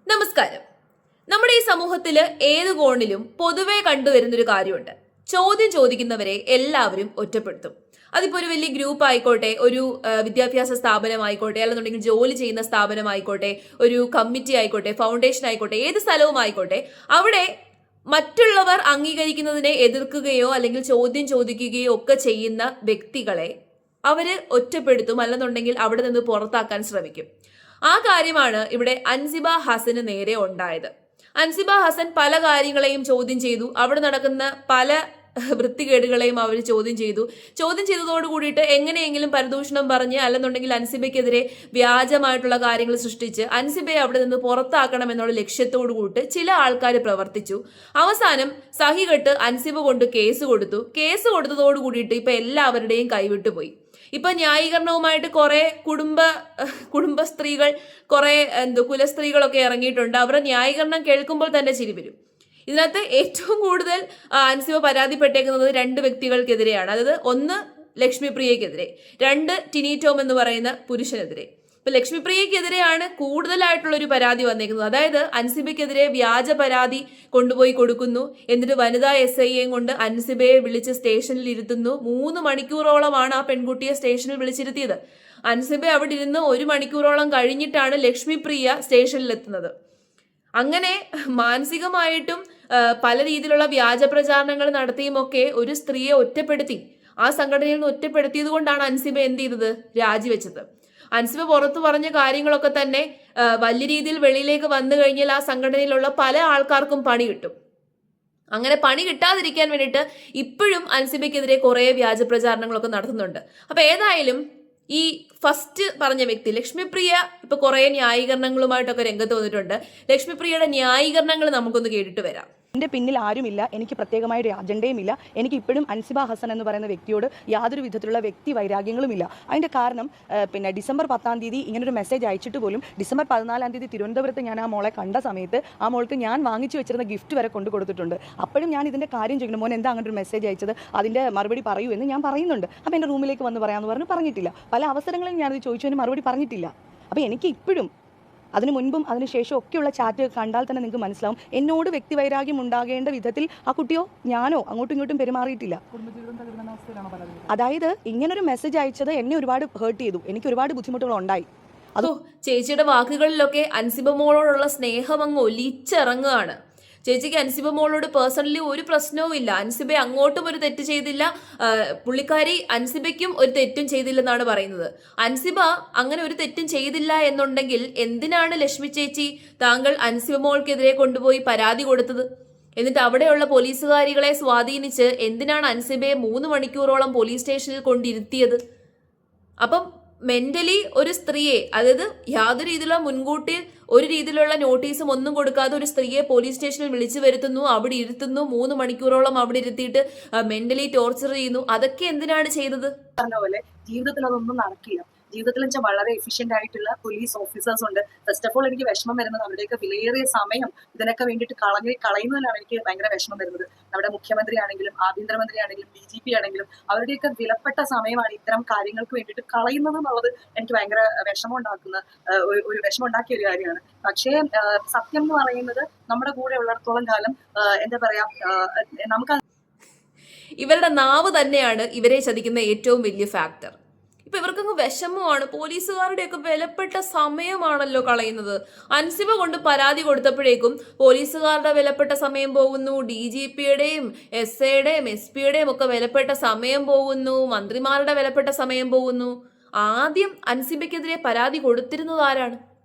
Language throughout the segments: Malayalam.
നമസ്കാരം. നമ്മുടെ ഈ സമൂഹത്തിൽ ഏത് കോണിലും പൊതുവെ കണ്ടുവരുന്നൊരു കാര്യമുണ്ട്. ചോദ്യം ചോദിക്കുന്നവരെ എല്ലാവരും ഒറ്റപ്പെടുത്തും. അതിപ്പോൾ ഒരു വലിയ ഗ്രൂപ്പ് ആയിക്കോട്ടെ, ഒരു വിദ്യാഭ്യാസ സ്ഥാപനമായിക്കോട്ടെ, അല്ലെന്നുണ്ടെങ്കിൽ ജോലി ചെയ്യുന്ന സ്ഥാപനമായിക്കോട്ടെ, ഒരു കമ്മിറ്റി ആയിക്കോട്ടെ, ഫൗണ്ടേഷൻ ആയിക്കോട്ടെ, ഏത് സ്ഥലവും ആയിക്കോട്ടെ, അവിടെ മറ്റുള്ളവർ അംഗീകരിക്കുന്നതിനെ എതിർക്കുകയോ അല്ലെങ്കിൽ ചോദ്യം ചോദിക്കുകയോ ഒക്കെ ചെയ്യുന്ന വ്യക്തികളെ അവര് ഒറ്റപ്പെടുത്തും, അല്ലെന്നുണ്ടെങ്കിൽ അവിടെ നിന്ന് പുറത്താക്കാൻ ശ്രമിക്കും. ആ കാര്യമാണ് ഇവിടെ അൻസിബ ഹസന് നേരെ ഉണ്ടായത്. അൻസിബ ഹസൻ പല കാര്യങ്ങളെയും ചോദ്യം ചെയ്തു. അവിടെ നടക്കുന്ന പല വൃത്തികേടുകളെയും അവർ ചോദ്യം ചെയ്തതോട് കൂടിയിട്ട് എങ്ങനെയെങ്കിലും പരദൂഷണം പറഞ്ഞ്, അല്ലെന്നുണ്ടെങ്കിൽ അൻസിബയ്ക്കെതിരെ വ്യാജമായിട്ടുള്ള കാര്യങ്ങൾ സൃഷ്ടിച്ച് അൻസിബയെ അവിടെ നിന്ന് പുറത്താക്കണം എന്നുള്ള ലക്ഷ്യത്തോടു കൂട്ട് ചില ആൾക്കാർ പ്രവർത്തിച്ചു. അവസാനം സഹികെട്ട് അൻസിബ കൊണ്ട് കേസ് കൊടുത്തതോട് കൂടിയിട്ട് ഇപ്പൊ എല്ലാവരുടെയും കൈവിട്ടുപോയി. ഇപ്പൊ ന്യായീകരണവുമായിട്ട് കുറെ കുടുംബ സ്ത്രീകൾ, കുറെ കുലസ്ത്രീകളൊക്കെ ഇറങ്ങിയിട്ടുണ്ട്. അവരുടെ ന്യായീകരണം കേൾക്കുമ്പോൾ തന്നെ ചിരി വരും. ഇതിനകത്ത് ഏറ്റവും കൂടുതൽ അൻസിബ പരാതിപ്പെട്ടേക്കുന്നത് രണ്ട് വ്യക്തികൾക്കെതിരെയാണ്. അതായത് ഒന്ന് ലക്ഷ്മിപ്രിയക്കെതിരെ, രണ്ട് ടിനി ടോം എന്ന് പറയുന്ന പുരുഷനെതിരെ. ഇപ്പൊ ലക്ഷ്മിപ്രിയക്കെതിരെയാണ് കൂടുതലായിട്ടുള്ള ഒരു പരാതി വന്നേക്കുന്നത്. അതായത് അൻസിബയ്ക്കെതിരെ വ്യാജ പരാതി കൊണ്ടുപോയി കൊടുക്കുന്നു, എന്നിട്ട് വനിതാ SIയെയും കൊണ്ട് അൻസിബയെ വിളിച്ച് സ്റ്റേഷനിൽ ഇരുത്തുന്നു. 3 മണിക്കൂറോളമാണ് ആ പെൺകുട്ടിയെ സ്റ്റേഷനിൽ വിളിച്ചിരുത്തിയത്. അൻസിബ അവിടെ ഇരുന്ന് 1 മണിക്കൂറോളം കഴിഞ്ഞിട്ടാണ് ലക്ഷ്മിപ്രിയ സ്റ്റേഷനിൽ എത്തുന്നത്. അങ്ങനെ മാനസികമായിട്ടും പല രീതിയിലുള്ള വ്യാജ പ്രചാരണങ്ങൾ നടത്തിയുമൊക്കെ ഒരു സ്ത്രീയെ ഒറ്റപ്പെടുത്തി. ആ സംഘടനയിൽ നിന്ന് ഒറ്റപ്പെടുത്തിയത് കൊണ്ടാണ് അൻസിബ എന്ത് ചെയ്തത്? രാജിവെച്ചത്. അൻസിബ പുറത്തു പറഞ്ഞ കാര്യങ്ങളൊക്കെ തന്നെ വലിയ രീതിയിൽ വെളിയിലേക്ക് വന്നു കഴിഞ്ഞാൽ ആ സംഘടനയിലുള്ള പല ആൾക്കാർക്കും പണി കിട്ടും. അങ്ങനെ പണി കിട്ടാതിരിക്കാൻ വേണ്ടിയിട്ട് ഇപ്പോഴും അൻസിബയ്ക്കെതിരെ കുറെ വ്യാജ പ്രചാരണങ്ങളൊക്കെ നടത്തുന്നുണ്ട്. അപ്പൊ ഏതായാലും ഈ ഫസ്റ്റ് പറഞ്ഞ വ്യക്തി ലക്ഷ്മിപ്രിയ ഇപ്പൊ കുറെ ന്യായീകരണങ്ങളുമായിട്ടൊക്കെ രംഗത്ത് വന്നിട്ടുണ്ട്. ലക്ഷ്മിപ്രിയയുടെ ന്യായീകരണങ്ങൾ നമുക്കൊന്ന് കേട്ടിട്ട് വരാം. എൻ്റെ പിന്നിൽ ആരുമില്ല, എനിക്ക് പ്രത്യേകമായൊരു അജണ്ടയുമില്ല, എനിക്ക് ഇപ്പോഴും അൻസിബ ഹസൻ എന്ന് പറയുന്ന വ്യക്തിയോട് യാതൊരു വിധത്തിലുള്ള വ്യക്തി വൈരാഗ്യങ്ങളുമില്ല. അതിൻ്റെ കാരണം ഡിസംബർ 10-ാം തീയതി ഇങ്ങനൊരു മെസ്സേജ് അയച്ചിട്ട് പോലും ഡിസംബർ 14-ാം തീയതി തിരുവനന്തപുരത്ത് ഞാൻ ആ മോളെ കണ്ട സമയത്ത് ആ മോൾക്ക് ഞാൻ വാങ്ങിച്ചു വെച്ചിരുന്ന ഗിഫ്റ്റ് വരെ കൊണ്ടു കൊടുത്തിട്ടുണ്ട്. അപ്പോഴും ഞാൻ ഇതിൻ്റെ കാര്യം ചോദിക്കുന്നു, മോൻ എന്താ അങ്ങനെ ഒരു മെസ്സേജ് അയച്ചത്, അതിൻ്റെ മറുപടി പറയൂ എന്ന് ഞാൻ പറയുന്നുണ്ട്. അപ്പോൾ എൻ്റെ റൂമിലേക്ക് വന്ന് പറയാമെന്ന് പറഞ്ഞിട്ടില്ല. പല അവസരങ്ങളിലും ഞാനത് ചോദിച്ചതിന് മറുപടി പറഞ്ഞിട്ടില്ല. അപ്പോൾ എനിക്ക് ഇപ്പോഴും അതിനു മുൻപും അതിനുശേഷം ഒക്കെയുള്ള ചാറ്റ് കണ്ടാൽ തന്നെ നിങ്ങൾക്ക് മനസ്സിലാവും എന്നോട് വ്യക്തിവൈരാഗ്യം ഉണ്ടാകേണ്ട വിധത്തിൽ ആ കുട്ടിയോ ഞാനോ അങ്ങോട്ടും ഇങ്ങോട്ടും പെരുമാറിയിട്ടില്ല. അതായത് ഇങ്ങനൊരു മെസ്സേജ് അയച്ചത് എന്നെ ഒരുപാട് ഹേർട്ട് ചെയ്തു, എനിക്ക് ഒരുപാട് ബുദ്ധിമുട്ടുകൾ ഉണ്ടായി. അതോ ചേച്ചിയുടെ വാക്കുകളിലൊക്കെ അൻസിബ മോളോടുള്ള സ്നേഹം അങ്ങ് ഒലിച്ചിറങ്ങുകയാണ്. ചേച്ചിക്ക് അൻസിബ മോളോട് പേഴ്സണലി ഒരു പ്രശ്നവും ഇല്ല. അൻസിബ അങ്ങോട്ടും ഒരു തെറ്റ് ചെയ്തില്ല, പുള്ളിക്കാരി അൻസിബയ്ക്കും ഒരു തെറ്റും ചെയ്തില്ലെന്നാണ് പറയുന്നത്. അൻസിബ അങ്ങനെ ഒരു തെറ്റും ചെയ്തില്ല എന്നുണ്ടെങ്കിൽ എന്തിനാണ് ലക്ഷ്മി ചേച്ചി താങ്കൾ അൻസിബ മോൾക്കെതിരെ കൊണ്ടുപോയി പരാതി കൊടുത്തത്? എന്നിട്ട് അവിടെയുള്ള പോലീസുകാരികളെ സ്വാധീനിച്ച് എന്തിനാണ് അൻസിബയെ 3 മണിക്കൂറോളം പോലീസ് സ്റ്റേഷനിൽ കൊണ്ടിരുത്തിയത്? അപ്പം മെന്റലി ഒരു സ്ത്രീയെ, അതായത് യാതൊരു രീതിയിലുള്ള മുൻകൂട്ടി ഒരു രീതിയിലുള്ള നോട്ടീസും ഒന്നും കൊടുക്കാതെ ഒരു സ്ത്രീയെ പോലീസ് സ്റ്റേഷനിൽ വിളിച്ചു വരുത്തുന്നു, അവിടെ ഇരുത്തുന്നു, 3 മണിക്കൂറോളം അവിടെ ഇരുത്തിയിട്ട് മെന്റലി ടോർച്ചർ ചെയ്യുന്നു. അതൊക്കെ എന്തിനാണ് ചെയ്തത്? പറഞ്ഞ പോലെ ജീവിതത്തിൽ അതൊന്നും നടക്കില്ല. ജീവിതത്തിൽ വെച്ചാൽ വളരെ എഫിഷ്യന്റ് ആയിട്ടുള്ള പോലീസ് ഓഫീസേഴ്സ് ഉണ്ട്. ഫസ്റ്റ് ഓഫ് ഓൾ എനിക്ക് വിഷമം വരുന്നത് അവരുടെയൊക്കെ വിലയേറിയ സമയം ഇതിനൊക്കെ വേണ്ടിയിട്ട് കളയുന്നതിലാണ് എനിക്ക് ഭയങ്കര വിഷമം വരുന്നത്. നമ്മുടെ മുഖ്യമന്ത്രി ആണെങ്കിലും ആഭ്യന്തരമന്ത്രി ആണെങ്കിലും DGP ആണെങ്കിലും അവരുടെയൊക്കെ വിലപ്പെട്ട സമയമാണ് ഇത്തരം കാര്യങ്ങൾക്ക് വേണ്ടിയിട്ട് കളയുന്നത് എന്നുള്ളത് എനിക്ക് ഭയങ്കര വിഷമം ഉണ്ടാക്കിയ ഒരു കാര്യമാണ്. പക്ഷേ സത്യം എന്ന് പറയുന്നത് നമ്മുടെ കൂടെ ഉള്ളിടത്തോളം കാലം എന്താ പറയാ, നമുക്ക് ഇവരുടെ നാവ് തന്നെയാണ് ഇവരെ ചതിക്കുന്ന ഏറ്റവും വലിയ ഫാക്ടർ. ഇപ്പൊ ഇവർക്കങ്ങ് വിഷമമാണ്. പോലീസുകാരുടെയൊക്കെ വിലപ്പെട്ട സമയമാണല്ലോ കളയുന്നത്. അൻസിബ കൊണ്ട് പരാതി കൊടുത്തപ്പോഴേക്കും പോലീസുകാരുടെ വിലപ്പെട്ട സമയം പോകുന്നു, DGPയുടെയും SIയുടെയും SPയുടെയും ഒക്കെ വിലപ്പെട്ട സമയം പോകുന്നു, മന്ത്രിമാരുടെ വിലപ്പെട്ട സമയം പോകുന്നു. ആദ്യം അൻസിബയ്ക്കെതിരെ പരാതി കൊടുത്തിരുന്നത് ആരാണ്?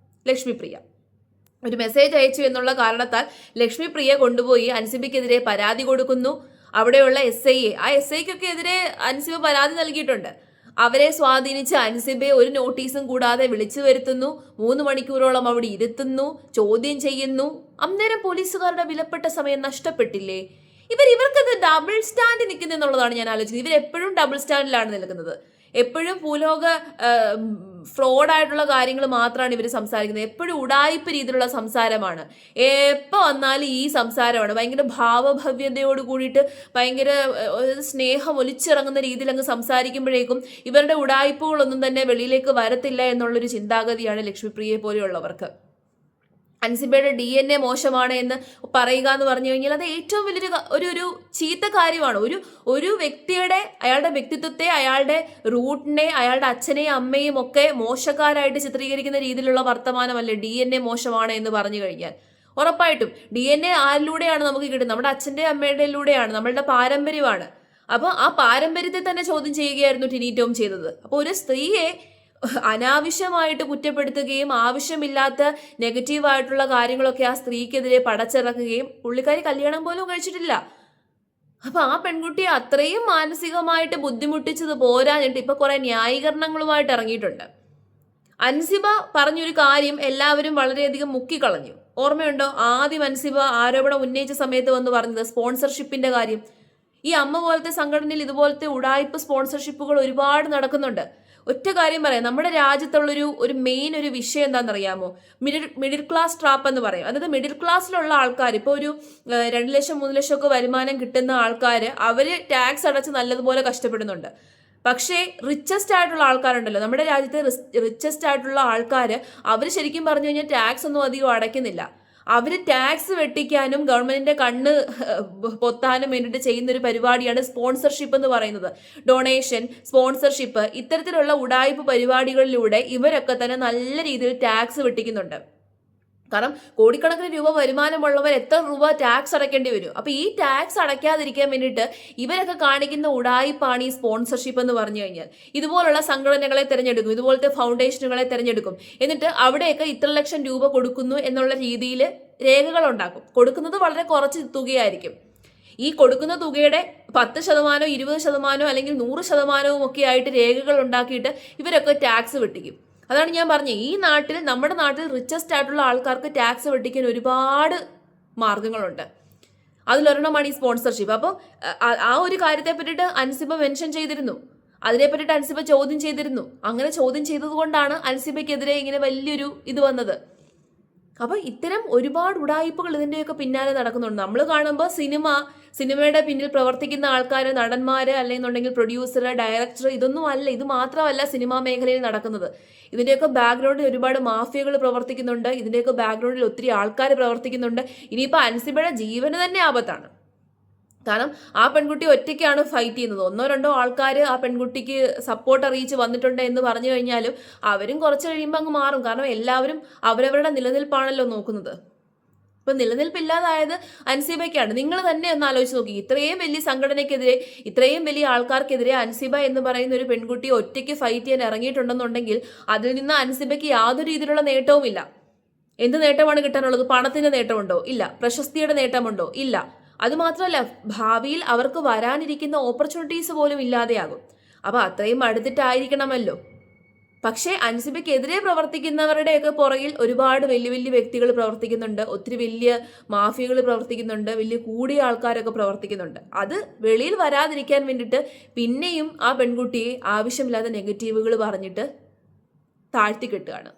ലക്ഷ്മിപ്രിയ. ഒരു മെസ്സേജ് അയച്ചു എന്നുള്ള കാരണത്താൽ ലക്ഷ്മിപ്രിയ കൊണ്ടുപോയി അൻസിബയ്ക്കെതിരെ പരാതി കൊടുക്കുന്നു. അവിടെയുള്ള SIയെ, ആ SIക്കൊക്കെ എതിരെ അൻസിബ പരാതി നൽകിയിട്ടുണ്ട്. അവരെ സ്വാധീനിച്ച് അൻസിബയെ ഒരു നോട്ടീസും കൂടാതെ വിളിച്ചു വരുത്തുന്നു, 3 മണിക്കൂറോളം അവിടെ ഇരുത്തുന്നു, ചോദ്യം ചെയ്യുന്നു. അന്നേരം പോലീസുകാരുടെ വിലപ്പെട്ട സമയം നഷ്ടപ്പെട്ടില്ലേ? ഇവർക്കത് ഡബിൾ സ്റ്റാൻഡ് നിൽക്കുന്നെന്നുള്ളതാണ് ഞാൻ ആലോചിക്കുന്നത്. ഇവരെപ്പോഴും ഡബിൾ സ്റ്റാൻഡിലാണ് നിൽക്കുന്നത്. എപ്പോഴും ഭൂലോക ഫ്രോഡായിട്ടുള്ള കാര്യങ്ങൾ മാത്രമാണ് ഇവർ സംസാരിക്കുന്നത്. എപ്പോഴും ഉടായിപ്പ് രീതിയിലുള്ള സംസാരമാണ്. എപ്പോൾ വന്നാലും ഈ സംസാരമാണ്. ഭയങ്കര ഭാവഭവ്യതയോട് കൂടിയിട്ട് ഭയങ്കര സ്നേഹം ഒലിച്ചിറങ്ങുന്ന രീതിയിൽ അങ്ങ് സംസാരിക്കുമ്പോഴേക്കും ഇവരുടെ ഉടായിപ്പുകളൊന്നും തന്നെ വെളിയിലേക്ക് വരത്തില്ല എന്നുള്ളൊരു ചിന്താഗതിയാണ് ലക്ഷ്മിപ്രിയയെ പോലെയുള്ളവർക്ക്. അൻസിബയുടെ DNA മോശമാണ് എന്ന് പറയുക എന്ന് പറഞ്ഞു കഴിഞ്ഞാൽ അത് ഏറ്റവും വലിയൊരു ഒരു ചീത്ത കാര്യമാണ്. ഒരു വ്യക്തിയുടെ അയാളുടെ വ്യക്തിത്വത്തെ, അയാളുടെ റൂട്ടിനെ, അയാളുടെ അച്ഛനെയും അമ്മയും ഒക്കെ മോശക്കാരായിട്ട് ചിത്രീകരിക്കുന്ന രീതിയിലുള്ള വർത്തമാനമല്ലേ DNA മോശമാണ് എന്ന് പറഞ്ഞു കഴിഞ്ഞാൽ. ഉറപ്പായിട്ടും DNA ആരിലൂടെയാണ് നമുക്ക് കിട്ടുന്നത്? നമ്മുടെ അച്ഛൻ്റെ അമ്മയുടെയിലൂടെയാണ്, നമ്മളുടെ പാരമ്പര്യമാണ്. അപ്പോൾ ആ പാരമ്പര്യത്തെ തന്നെ ചോദ്യം ചെയ്യുകയായിരുന്നു ടിനി ടോം ചെയ്തത്. അപ്പോൾ ഒരു സ്ത്രീയെ അനാവശ്യമായിട്ട് കുറ്റപ്പെടുത്തുകയും ആവശ്യമില്ലാത്ത നെഗറ്റീവായിട്ടുള്ള കാര്യങ്ങളൊക്കെ ആ സ്ത്രീക്കെതിരെ പടച്ചിറക്കുകയും, പുള്ളിക്കാരി കല്യാണം പോലും കഴിച്ചിട്ടില്ല. അപ്പൊ ആ പെൺകുട്ടിയെ അത്രയും മാനസികമായിട്ട് ബുദ്ധിമുട്ടിച്ചത് പോരാഞ്ഞിട്ട് ഇപ്പൊ കുറെ ന്യായീകരണങ്ങളുമായിട്ട് ഇറങ്ങിയിട്ടുണ്ട്. അൻസിബ പറഞ്ഞൊരു കാര്യം എല്ലാവരും വളരെയധികം മുക്കിക്കളഞ്ഞു. ഓർമ്മയുണ്ടോ? ആദ്യം അൻസിബ ആരോപണം ഉന്നയിച്ച സമയത്ത് വന്ന് പറഞ്ഞത് സ്പോൺസർഷിപ്പിന്റെ കാര്യം. ഈ അമ്മ പോലത്തെ സംഘടനയിൽ ഇതുപോലത്തെ ഉടായ്പ സ്പോൺസർഷിപ്പുകൾ ഒരുപാട് നടക്കുന്നുണ്ട്. ഒറ്റ കാര്യം പറയാം, നമ്മുടെ രാജ്യത്തുള്ളൊരു മെയിൻ ഒരു വിഷയം എന്താണെന്നറിയാമോ? മിഡിൽ ക്ലാസ് ട്രാപ്പ് എന്ന് പറയും. അതായത് മിഡിൽ ക്ലാസ്സിലുള്ള ആൾക്കാർ, ഇപ്പോൾ ഒരു 2 ലക്ഷം 3 ലക്ഷം ഒക്കെ വരുമാനം കിട്ടുന്ന ആൾക്കാർ, അവർ ടാക്സ് അടച്ച് നല്ലതുപോലെ കഷ്ടപ്പെടുന്നുണ്ട്. പക്ഷേ റിച്ചസ്റ്റ് ആയിട്ടുള്ള ആൾക്കാരുണ്ടല്ലോ, നമ്മുടെ രാജ്യത്തെ റിച്ചസ്റ്റ് ആയിട്ടുള്ള ആൾക്കാർ, അവർ ശരിക്കും പറഞ്ഞു കഴിഞ്ഞാൽ ടാക്സ് ഒന്നും അധികം അടയ്ക്കുന്നില്ല. അവർ ടാക്സ് വെട്ടിക്കാനും ഗവൺമെന്റിന്റെ കണ്ണ് പൊത്താനും വേണ്ടിയിട്ട് ചെയ്യുന്ന ഒരു പരിപാടിയാണ് സ്പോൺസർഷിപ്പ് എന്ന് പറയുന്നത്. ഡൊണേഷൻ, സ്പോൺസർഷിപ്പ്, ഇത്തരത്തിലുള്ള ഉടായ്പ പരിപാടികളിലൂടെ ഇവരൊക്കെ തന്നെ നല്ല രീതിയിൽ ടാക്സ് വെട്ടിക്കുന്നുണ്ട്. കാരണം കോടിക്കണക്കിന് രൂപ വരുമാനമുള്ളവർ എത്ര രൂപ ടാക്സ് അടയ്ക്കേണ്ടി വരും. അപ്പൊ ഈ ടാക്സ് അടയ്ക്കാതിരിക്കാൻ വേണ്ടിയിട്ട് ഇവരൊക്കെ കാണിക്കുന്ന ഉടായിപ്പാണ് ഈ സ്പോൺസർഷിപ്പ് എന്ന് പറഞ്ഞു കഴിഞ്ഞാൽ. ഇതുപോലുള്ള സംഘടനകളെ തിരഞ്ഞെടുക്കും, ഇതുപോലത്തെ ഫൗണ്ടേഷനുകളെ തിരഞ്ഞെടുക്കും, എന്നിട്ട് അവിടെയൊക്കെ ഇത്ര ലക്ഷം രൂപ കൊടുക്കുന്നു എന്നുള്ള രീതിയിൽ രേഖകൾ ഉണ്ടാക്കും. കൊടുക്കുന്നത് വളരെ കുറച്ച് തുകയായിരിക്കും. ഈ കൊടുക്കുന്ന തുകയുടെ 10%, 20% അല്ലെങ്കിൽ 100% ഒക്കെ ആയിട്ട് രേഖകൾ ഉണ്ടാക്കിയിട്ട് ഇവരൊക്കെ ടാക്സ് വെട്ടിക്കും. അതാണ് ഞാൻ പറഞ്ഞത്, ഈ നാട്ടിൽ, നമ്മുടെ നാട്ടിൽ റിച്ചസ്റ്റ് ആയിട്ടുള്ള ആൾക്കാർക്ക് ടാക്സ് വെട്ടിക്കാൻ ഒരുപാട് മാർഗങ്ങളുണ്ട്. അതിലൊരെണ്ണമാണ് ഈ സ്പോൺസർഷിപ്പ്. അപ്പോൾ ആ ഒരു കാര്യത്തെ പറ്റിയിട്ട് അൻസിബ മെൻഷൻ ചെയ്തിരുന്നു, അതിനെ പറ്റിയിട്ട് അൻസിബ ചോദ്യം ചെയ്തിരുന്നു. അങ്ങനെ ചോദ്യം ചെയ്തത് കൊണ്ടാണ് അൻസിബയ്ക്കെതിരെ ഇങ്ങനെ വലിയൊരു ഇത് വന്നത്. അപ്പോൾ ഇത്തരം ഒരുപാട് ഉടായിപ്പുകൾ ഇതിൻ്റെയൊക്കെ പിന്നാലെ നടക്കുന്നുണ്ട്. നമ്മൾ കാണുമ്പോൾ സിനിമയുടെ പിന്നിൽ പ്രവർത്തിക്കുന്ന ആൾക്കാർ, നടന്മാർ, അല്ലെന്നുണ്ടെങ്കിൽ പ്രൊഡ്യൂസർ, ഡയറക്ടർ, ഇതൊന്നും അല്ല, ഇത് മാത്രമല്ല സിനിമാ മേഖലയിൽ നടക്കുന്നത്. ഇതിൻ്റെയൊക്കെ ബാക്ക്ഗ്രൗണ്ടിൽ ഒരുപാട് മാഫിയകൾ പ്രവർത്തിക്കുന്നുണ്ട്, ഇതിൻ്റെയൊക്കെ ബാക്ക്ഗ്രൗണ്ടിൽ ഒത്തിരി ആൾക്കാർ പ്രവർത്തിക്കുന്നുണ്ട്. ഇനിയിപ്പോൾ അൻസിബയുടെ ജീവന് തന്നെ ആപത്താണ്. കാരണം ആ പെൺകുട്ടി ഒറ്റയ്ക്കാണ് ഫൈറ്റ് ചെയ്യുന്നത്. 1-2 ആൾക്കാർ ആ പെൺകുട്ടിക്ക് സപ്പോർട്ട് അറിയിച്ച് വന്നിട്ടുണ്ട് എന്ന് പറഞ്ഞു കഴിഞ്ഞാലും അവരും കുറച്ച് കഴിയുമ്പോൾ അങ്ങ് മാറും. കാരണം എല്ലാവരും അവരവരുടെ നിലനിൽപ്പാണല്ലോ നോക്കുന്നത്. ഇപ്പൊ നിലനിൽപ്പില്ലാതായത് അൻസിബയ്ക്കാണ്. നിങ്ങൾ തന്നെ ഒന്ന് ആലോചിച്ച് നോക്കി, ഇത്രയും വലിയ സംഘടനയ്ക്കെതിരെ, ഇത്രയും വലിയ ആൾക്കാർക്കെതിരെ അൻസിബ എന്ന് പറയുന്ന ഒരു പെൺകുട്ടി ഒറ്റയ്ക്ക് ഫൈറ്റ് ചെയ്യാൻ ഇറങ്ങിയിട്ടുണ്ടെന്നുണ്ടെങ്കിൽ അതിൽ നിന്ന് അൻസിബയ്ക്ക് യാതൊരു രീതിയിലുള്ള നേട്ടവുമില്ല. എന്ത് നേട്ടമാണ് കിട്ടാനുള്ളത്? പണത്തിന്റെ നേട്ടമുണ്ടോ? ഇല്ല. പ്രശസ്തിയുടെ നേട്ടമുണ്ടോ? ഇല്ല. അതുമാത്രമല്ല, ഭാവിയിൽ അവർക്ക് വരാനിരിക്കുന്ന ഓപ്പർച്യൂണിറ്റീസ് പോലും ഇല്ലാതെയാകും. അപ്പൊ അത്രയും അടുത്തിട്ടായിരിക്കണമല്ലോ. പക്ഷേ അൻസിബയ്ക്കെതിരെ പ്രവർത്തിക്കുന്നവരുടെയൊക്കെ പുറകിൽ ഒരുപാട് വലിയ വലിയ വ്യക്തികൾ പ്രവർത്തിക്കുന്നുണ്ട്, ഒത്തിരി വലിയ മാഫിയകൾ പ്രവർത്തിക്കുന്നുണ്ട്, വലിയ കൂടിയ ആൾക്കാരൊക്കെ പ്രവർത്തിക്കുന്നുണ്ട്. അത് വെളിയിൽ വരാതിരിക്കാൻ വേണ്ടിയിട്ട് പിന്നെയും ആ പെൺകുട്ടിയെ ആവശ്യമില്ലാത്ത നെഗറ്റീവുകൾ പറഞ്ഞിട്ട് താഴ്ത്തിക്കെട്ടുകയാണ്.